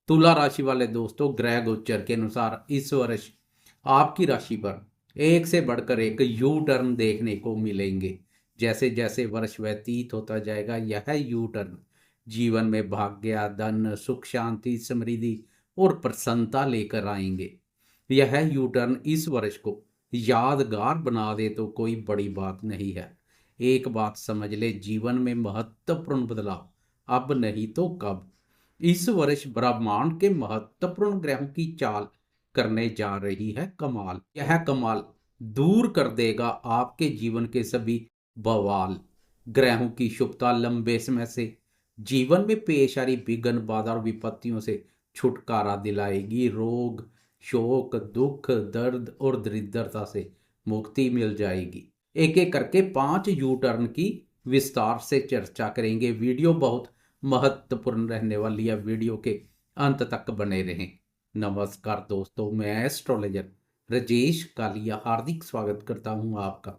तुला राशि वाले दोस्तों, ग्रह गोचर के अनुसार इस वर्ष आपकी राशि पर एक से बढ़कर एक यू टर्न देखने को मिलेंगे। जैसे जैसे वर्ष व्यतीत होता जाएगा, यह यू टर्न जीवन में भाग्य, धन, सुख, शांति, समृद्धि और प्रसन्नता लेकर आएंगे। यह यू टर्न इस वर्ष को यादगार बना दे तो कोई बड़ी बात नहीं है। एक बात समझ ले, जीवन में महत्वपूर्ण बदलाव अब नहीं तो कब। इस वर्ष ब्रह्मांड के महत्वपूर्ण ग्रहों की चाल करने जा रही है कमाल। यह कमाल दूर कर देगा आपके जीवन के सभी बवाल। ग्रहों की शुभता लंबे समय से जीवन में पेश आ रही विघ्न, बाधा और विपत्तियों से छुटकारा दिलाएगी। रोग, शोक, दुख, दर्द और दरिद्रता से मुक्ति मिल जाएगी। एक एक करके 5 यू टर्न की विस्तार से चर्चा करेंगे। वीडियो बहुत महत्वपूर्ण रहने वाली है, वीडियो के अंत तक बने रहें। नमस्कार दोस्तों, मैं एस्ट्रोलॉजर राजेश कालिया हार्दिक स्वागत करता हूं आपका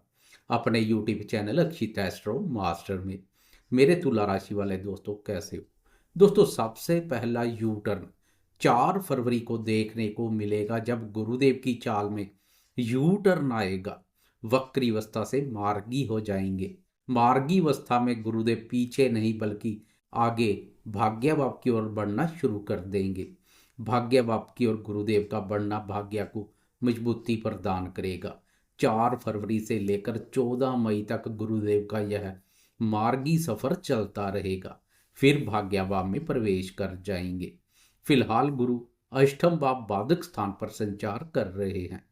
अपने यूट्यूब चैनल अक्षित एस्ट्रो मास्टर में। मेरे तुला राशि वाले दोस्तों, कैसे हो दोस्तों? सबसे पहला यू टर्न 4 फरवरी को देखने को मिलेगा, जब गुरुदेव की चाल में यू टर्न आएगा। वक्री अवस्था से मार्गी हो जाएंगे। मार्गी अवस्था में गुरुदेव पीछे नहीं बल्कि आगे भाग्यभाव की ओर बढ़ना शुरू कर देंगे। भाग्यभाव की ओर गुरुदेव का बढ़ना भाग्य को मजबूती प्रदान करेगा। 4 फरवरी से लेकर 14 मई तक गुरुदेव का यह मार्गी सफर चलता रहेगा, फिर भाग्यभाव में प्रवेश कर जाएंगे। फिलहाल गुरु अष्टम भाव बाधक स्थान पर संचार कर रहे हैं।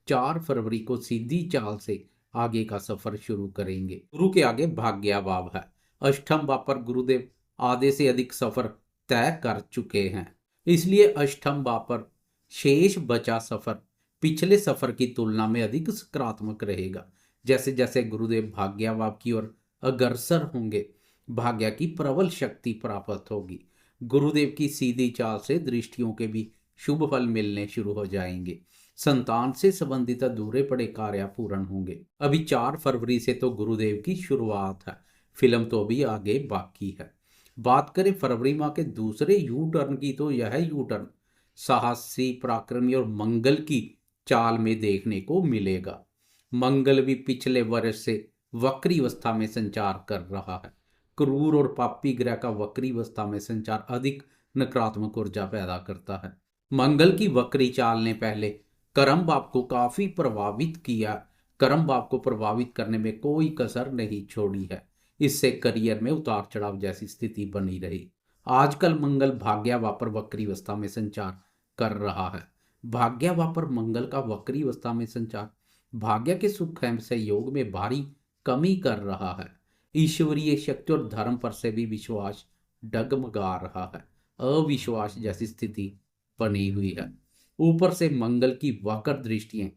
4 फरवरी को सीधी चाल से आगे का सफर शुरू करेंगे। गुरु के आगे भाग्यभाव है। अष्टम भाव पर गुरुदेव आधे से अधिक सफर तय कर चुके हैं, इसलिए अष्टम भाव पर शेष बचा सफर पिछले सफर की तुलना में अधिक सकारात्मक रहेगा। जैसे जैसे गुरुदेव भाग्यभाव की ओर अग्रसर होंगे, भाग्य की प्रबल शक्ति प्राप्त होगी। गुरुदेव की सीधी चाल से दृष्टियों के भी शुभ फल मिलने शुरू हो जाएंगे। संतान से संबंधित अधूरे पड़े कार्य पूर्ण होंगे। अभी 4 फरवरी से तो गुरुदेव की शुरुआत है, फिल्म तो अभी आगे बाकी है। बात करें फरवरी माह के दूसरे यू टर्न की, तो यह यू टर्न साहसी, पराक्रमी और मंगल की चाल में देखने को मिलेगा। मंगल भी पिछले वर्ष से वक्री अवस्था में संचार कर रहा है। क्रूर और पापी ग्रह का वक्री अवस्था में संचार अधिक नकारात्मक ऊर्जा पैदा करता है। मंगल की वक्री चाल ने पहले कर्म भाव को काफी प्रभावित किया। कर्म भाव को प्रभावित करने में कोई कसर नहीं छोड़ी है। इससे करियर में उतार चढ़ाव जैसी स्थिति बनी रही। आजकल मंगल भाग्यभाव पर वक्री अवस्था में संचार कर रहा है। भाग्यभाव पर मंगल का वक्री अवस्था में संचार भाग्य के सुख एवं सहयोग में भारी कमी कर रहा है। ईश्वरीय शक्ति और धर्म पर से भी विश्वास डगमगा रहा है। अविश्वास जैसी स्थिति बनी हुई है। ऊपर से मंगल की वक्र दृष्टियां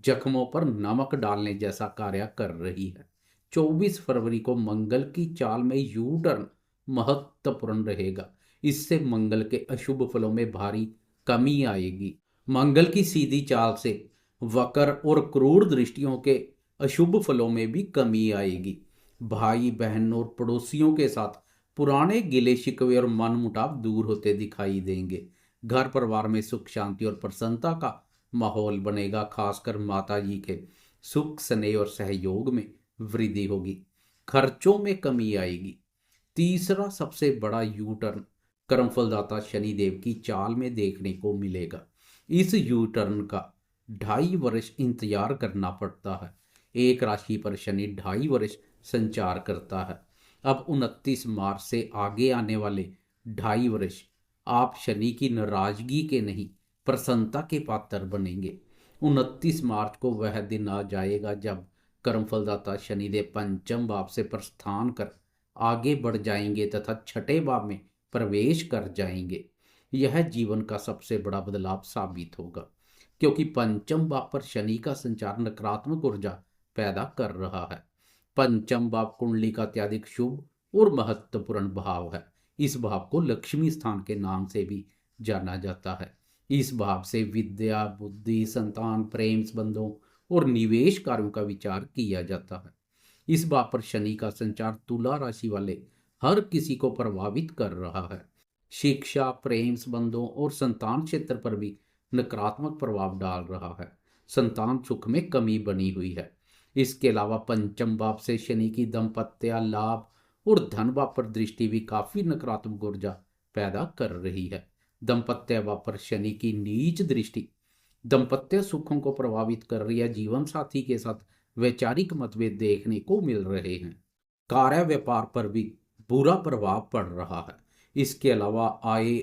जख्मों पर नमक डालने जैसा कार्य कर रही है। 24 फरवरी को मंगल की चाल में यू टर्न महत्वपूर्ण रहेगा। इससे मंगल के अशुभ फलों में भारी कमी आएगी। मंगल की सीधी चाल से वक्र और क्रूर दृष्टियों के अशुभ फलों में भी कमी आएगी। भाई बहन और पड़ोसियों के साथ पुराने गिले शिकवे और मनमुटाव दूर होते दिखाई देंगे। घर परिवार में सुख शांति और प्रसन्नता का माहौल बनेगा। खासकर माता जी के सुख, स्नेह और सहयोग में वृद्धि होगी। खर्चों में कमी आएगी। तीसरा सबसे बड़ा यू टर्न कर्मफलदाता शनिदेव की चाल में देखने को मिलेगा। इस यू टर्न का 2.5 वर्ष इंतजार करना पड़ता है। एक राशि पर शनि 2.5 वर्ष संचार करता है। अब 29 मार्च से आगे आने वाले 2.5 वर्ष आप शनि की नाराजगी के नहीं, प्रसन्नता के पात्र बनेंगे। 29 मार्च को वह दिन आ जाएगा जब कर्मफलदाता शनिदेव पंचम भाव से प्रस्थान कर आगे बढ़ जाएंगे तथा छठे भाव में प्रवेश कर जाएंगे। यह जीवन का सबसे बड़ा बदलाव साबित होगा, क्योंकि पंचम भाव पर शनि का संचार नकारात्मक ऊर्जा पैदा कर रहा है। पंचम भाव कुंडली का अत्यधिक शुभ और महत्वपूर्ण भाव है। इस भाव को लक्ष्मी स्थान के नाम से भी जाना जाता है। इस भाव से विद्या, बुद्धि, संतान, प्रेम संबंधों और निवेश कार्यों का विचार किया जाता है। इस भाव पर शनि का संचार तुला राशि वाले हर किसी को प्रभावित कर रहा है। शिक्षा, प्रेम संबंधों और संतान क्षेत्र पर भी नकारात्मक प्रभाव डाल रहा है। संतान सुख में कमी बनी हुई है। इसके अलावा पंचम भाव से शनि की दाम्पत्य लाभ और धन भाव पर दृष्टि भी काफी नकारात्मक ऊर्जा पैदा कर रही है। दाम्पत्य भाव पर शनि की नीच दृष्टि दाम्पत्य सुखों को प्रभावित कर रही है। जीवन साथी के साथ वैचारिक मतभेद देखने को मिल रहे हैं। कार्य व्यापार पर भी बुरा प्रभाव पड़ रहा है। इसके अलावा आय,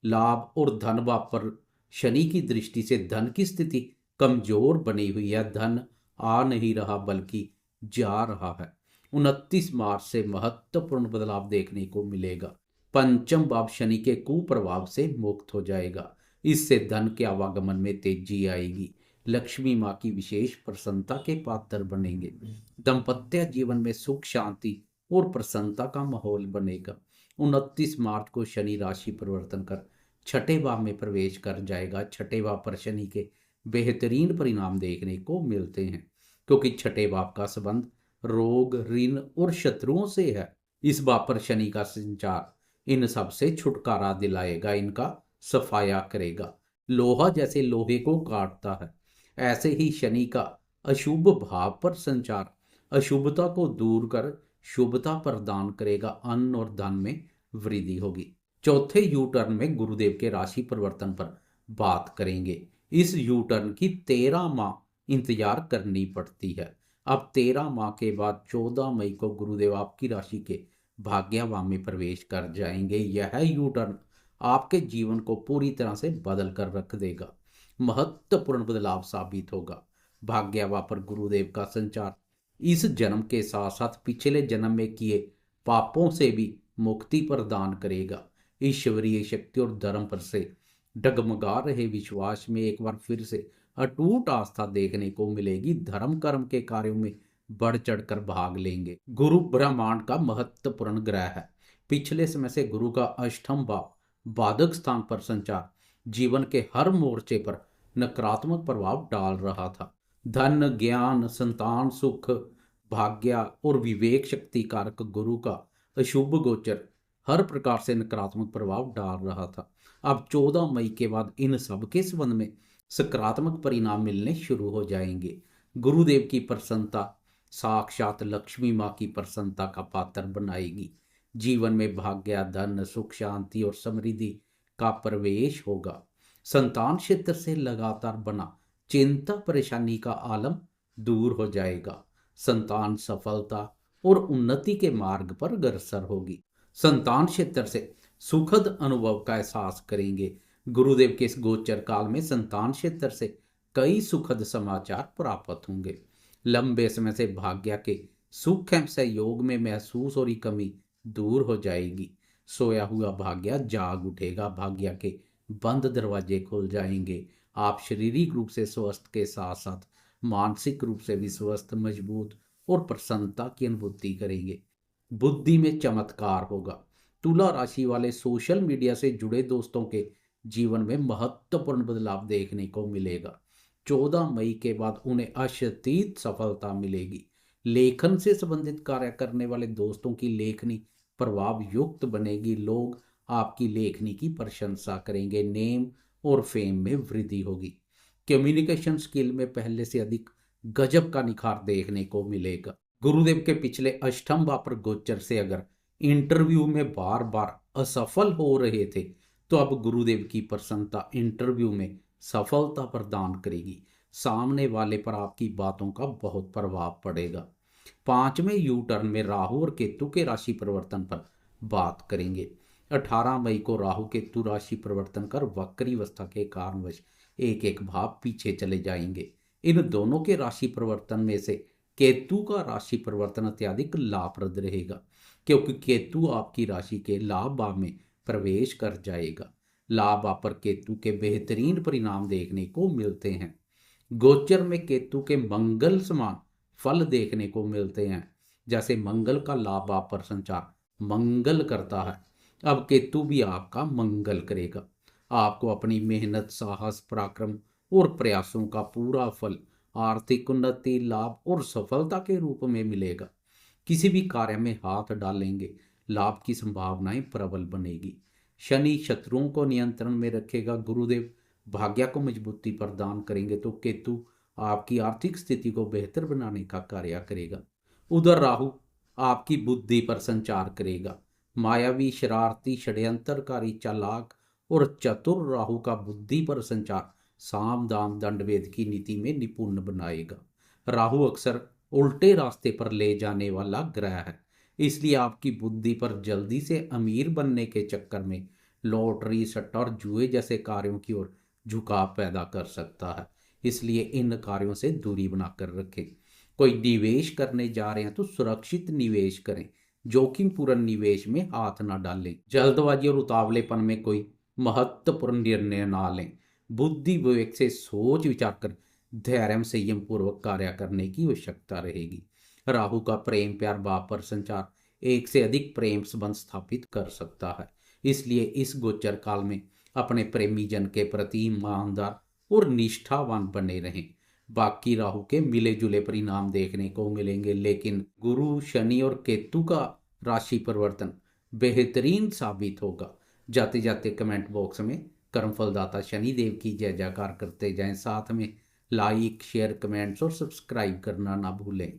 लाभ और धन भाव पर शनि की दृष्टि से धन की स्थिति कमजोर बनी हुई है। धन आ नहीं रहा बल्कि जा रहा है। 29 मार्च से महत्वपूर्ण बदलाव देखने को मिलेगा। पंचम भाव शनि के कुप्रभाव से मुक्त हो जाएगा। इससे धन के आवागमन में तेजी आएगी। लक्ष्मी माँ की विशेष प्रसन्नता के पात्र बनेंगे। दाम्पत्य जीवन में सुख, शांति और प्रसन्नता का माहौल बनेगा। 29 मार्च को शनि राशि परिवर्तन कर छठे भाव में प्रवेश कर जाएगा। छठे भाव पर शनि के बेहतरीन परिणाम देखने को मिलते हैं, क्योंकि छठे भाव का संबंध रोग, ऋण और शत्रुओं से है। इस भाव पर शनि का संचार इन सब से छुटकारा दिलाएगा, इनका सफाया करेगा। लोहा जैसे लोहे को काटता है, ऐसे ही शनि का अशुभ भाव पर संचार अशुभता को दूर कर शुभता प्रदान करेगा। अन्न और धन में वृद्धि होगी। चौथे यू टर्न में गुरुदेव के राशि परिवर्तन पर बात करेंगे। इस यू टर्न की 13 माह इंतजार करनी पड़ती है। अब 13 माह के बाद 14 मई को गुरुदेव आपकी राशि के भाग्यभाव में प्रवेश कर जाएंगे। यह यू टर्न आपके जीवन को पूरी तरह से बदल कर रख देगा। महत्वपूर्ण बदलाव साबित होगा। भाग्यभाव पर गुरुदेव का संचार इस जन्म के साथ साथ पिछले जन्म में किए पापों से भी मुक्ति प्रदान करेगा। ईश्वरीय शक्ति और धर्म पर से डगमगा रहे विश्वास में एक बार फिर से अटूट आस्था देखने को मिलेगी। धर्म कर्म के कार्यों में बढ़ चढ़कर भाग लेंगे। गुरु ब्रह्मांड का महत्वपूर्ण ग्रह है। पिछले समय से गुरु का अष्टम भाव बाधक स्थान पर संचार जीवन के हर मोर्चे पर नकारात्मक प्रभाव डाल रहा था। धन, ज्ञान, संतान सुख, भाग्य और विवेक शक्ति कारक गुरु का अशुभ गोचर हर प्रकार से नकारात्मक प्रभाव डाल रहा था। अब 14 मई के बाद इन सब के संबंध में सकारात्मक परिणाम मिलने शुरू हो जाएंगे। गुरुदेव की प्रसन्नता साक्षात लक्ष्मी माँ की प्रसन्नता का पात्र बनाएगी। जीवन में भाग्य, धन, सुख, शांति और समृद्धि का प्रवेश होगा। संतान क्षेत्र से लगातार बना चिंता परेशानी का आलम दूर हो जाएगा। संतान सफलता और उन्नति के मार्ग पर अग्रसर होगी। संतान क्षेत्र से सुखद अनुभव का एहसास करेंगे। गुरुदेव के इस गोचर काल में संतान क्षेत्र से कई सुखद समाचार प्राप्त होंगे। लंबे समय से भाग्य के सुख एवं सहयोग में महसूस हो रही कमी दूर हो जाएगी। सोया हुआ भाग्य जाग उठेगा। भाग्य के बंद दरवाजे खुल जाएंगे। आप शारीरिक रूप से स्वस्थ के साथ साथ मानसिक रूप से भी स्वस्थ, मजबूत और प्रसन्नता की अनुभूति करेंगे। बुद्धि में चमत्कार होगा। तुला राशि वाले सोशल मीडिया से जुड़े दोस्तों के जीवन में महत्वपूर्ण बदलाव देखने को मिलेगा। 14 मई के बाद उन्हें अशतीत सफलता मिलेगी। लेखन से संबंधित कार्य करने वाले दोस्तों की लेखनी प्रभाव युक्त बनेगी। लोग आपकी लेखनी की प्रशंसा करेंगे। नेम और फेम में वृद्धि होगी। कम्युनिकेशन स्किल में पहले से अधिक गजब का निखार देखने को मिलेगा। गुरुदेव के पिछले अष्टम भाव पर गोचर से अगर इंटरव्यू में बार बार असफल हो रहे थे, तो अब गुरुदेव की प्रसन्नता इंटरव्यू में सफलता प्रदान करेगी। सामने वाले पर आपकी बातों का बहुत प्रभाव पड़ेगा। 5वें यू टर्न में राहु और केतु के राशि परिवर्तन पर बात करेंगे। 18 मई को राहु केतु राशि परिवर्तन कर वक्री अवस्था के कारणवश एक एक भाव पीछे चले जाएंगे। इन दोनों के राशि परिवर्तन में से केतु का राशि परिवर्तन अत्यधिक लाभप्रद रहेगा, क्योंकि केतु आपकी राशि के लाभ भाव में प्रवेश कर जाएगा। लाभ भाव पर केतु के बेहतरीन परिणाम देखने को मिलते हैं। गोचर में केतु के मंगल समान फल देखने को मिलते हैं। जैसे मंगल का लाभ भाव पर संचार मंगल करता है, अब केतु भी आपका मंगल करेगा। आपको अपनी मेहनत, साहस, पराक्रम और प्रयासों का पूरा फल आर्थिक उन्नति, लाभ और सफलता के रूप में मिलेगा। किसी भी कार्य में हाथ डालेंगे, लाभ की संभावनाएं प्रबल बनेगी। शनि शत्रुओं को नियंत्रण में रखेगा, गुरुदेव भाग्य को मजबूती प्रदान करेंगे, तो केतु आपकी आर्थिक स्थिति को बेहतर बनाने का कार्य करेगा। उधर राहु आपकी बुद्धि पर संचार करेगा। मायावी, शरारती, षड्यंत्रकारी, चालाक और चतुर राहु का बुद्धि पर संचार साम दाम दंड भेद की नीति में निपुण बनाएगा। राहु अक्सर उल्टे रास्ते पर ले जाने वाला ग्रह है, इसलिए आपकी बुद्धि पर जल्दी से अमीर बनने के चक्कर में लॉटरी, सट्टा और जुए जैसे कार्यों की ओर झुकाव पैदा कर सकता है। इसलिए इन कार्यों से दूरी बनाकर रखें। कोई निवेश करने जा रहे हैं तो सुरक्षित निवेश करें, जोखिम पूर्ण निवेश में हाथ ना डालें। जल्दबाजी और उतावलेपन में कोई महत्वपूर्ण निर्णय ना लें। बुद्धि विवेक से सोच विचार कर धैर्य संयम पूर्वक कार्य करने की आवश्यकता रहेगी। राहु का प्रेम प्यार भाव पर संचार एक से अधिक प्रेम संबंध स्थापित कर सकता है। इसलिए इस गोचर काल में अपने प्रेमी जन के प्रति ईमानदार और निष्ठावान बने रहें। बाकी राहु के मिले जुले परिणाम देखने को मिलेंगे, लेकिन गुरु, शनि और केतु का राशि परिवर्तन बेहतरीन साबित होगा। जाते जाते कमेंट बॉक्स में कर्मफलदाता शनिदेव की जय जयकार करते जाएं। साथ में लाइक, शेयर, कमेंट्स और सब्सक्राइब करना ना भूलें।